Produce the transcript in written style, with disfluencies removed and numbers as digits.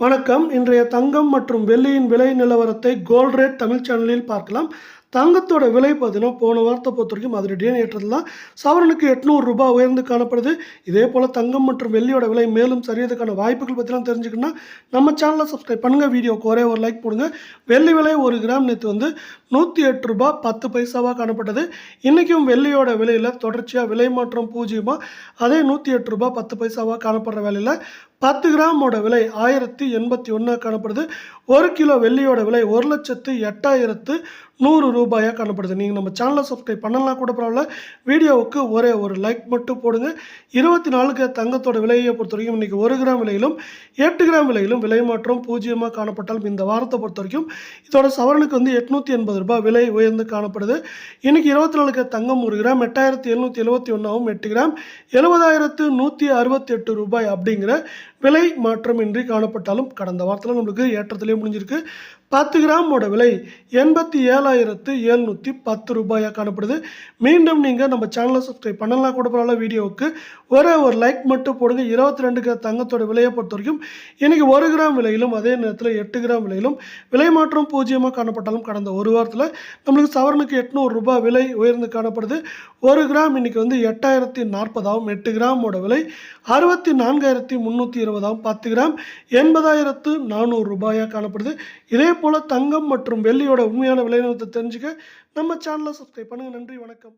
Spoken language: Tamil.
வணக்கம். இன்றைய தங்கம் மற்றும் வெள்ளியின் விலை நிலவரத்தை கோல்ட் ரேட் தமிழ் சேனலில் பார்க்கலாம். தங்கத்தோட விலை பார்த்தீங்கன்னா போன வாரத்தை பொறுத்த வரைக்கும் அதிரடியான ஏற்றத்தில் தான் சவரனுக்கு 800 ரூபாய் உயர்ந்து காணப்படுது. இதே போல் தங்கம் மற்றும் வெள்ளியோட விலை மேலும் சரியதுக்கான வாய்ப்புகள் பற்றிலாம் தெரிஞ்சுக்கணும்னா நம்ம சேனலை சப்ஸ்கிரைப் பண்ணுங்கள். வீடியோக்கு ஒரே ஒரு லைக் போடுங்க. வெள்ளி விலை 1 கிராம் நேற்று 108 ரூபாய் 10 பைசாவாக காணப்பட்டது. இன்றைக்கும் வெள்ளியோட விலையில் தொடர்ச்சியாக விலை மாற்றம் பூஜ்ஜியமாக அதே 108 ரூபாய் 10 பைசாவாக காணப்படுற வேலையில் 10 கிராமோட விலை 1081 காணப்படுது. 1 கிலோ வெள்ளியோட விலை 1,08,100 ரூபாயாக காணப்படுது. நீங்கள் நம்ம சேனலை சப்ஸ்கிரைப் பண்ணலாம் கூட பரவாயில்ல. வீடியோவுக்கு ஒரே ஒரு லைக் மட்டும் போடுங்க. 24 தங்கத்தோட விலையை பொறுத்த வரைக்கும் இன்றைக்கி 1 கிராம் விலையிலும் 8 கிராம் விலையிலும் விலை மாற்றம் பூஜ்ஜியமாக காணப்பட்டாலும் இந்த வாரத்தை பொறுத்த வரைக்கும் இதோட சவரனுக்கு 880 ரூபாய் விலை உயர்ந்து காணப்படுது. இன்றைக்கி 24 தங்கம் 1 கிராம் 8,771ஆகவும் 8 கிராம் 70,168 ரூபாய் அப்படிங்கிற விலை மாற்றமின்றி காணப்பட்டாலும் கடந்த வாரத்தில் நம்மளுக்கு ஏற்றத்திலே முடிஞ்சிருக்கு. 10 கிராமோட விலை 87,710 ரூபாயாக காணப்படுது. மீண்டும் நீங்கள் நம்ம சேனலை சப்ஸ்கிரைப் பண்ணலாம் கூட பரவாயில்ல. வீடியோவுக்கு ஒரே ஒரு லைக் மட்டும் போடுங்க. 22 தங்கத்தோட விலையை பொறுத்த வரைக்கும் இன்றைக்கி 1 கிராம் விலையிலும் அதே நேரத்தில் 8 கிராம் விலையிலும் விலை மாற்றம் பூஜ்ஜியமாக காணப்பட்டாலும் கடந்த ஒரு வாரத்தில் நம்மளுக்கு சவரனுக்கு 800 ரூபாய் விலை உயர்ந்து காணப்படுது. 1 கிராம் இன்றைக்கி 8,040ஆகவும் 8 கிராமோட விலை 64,320ஆகவும் 10 கிராம் 80,400 ரூபாயாக காணப்படுது. இதே போல் தங்கம் மற்றும் வெள்ளியோட உண்மையான விலை நிலவரத்தை தெரிஞ்சுக்க நம்ம சேனலை சப்ஸ்கிரைப் பண்ணுங்கள். நன்றி, வணக்கம்.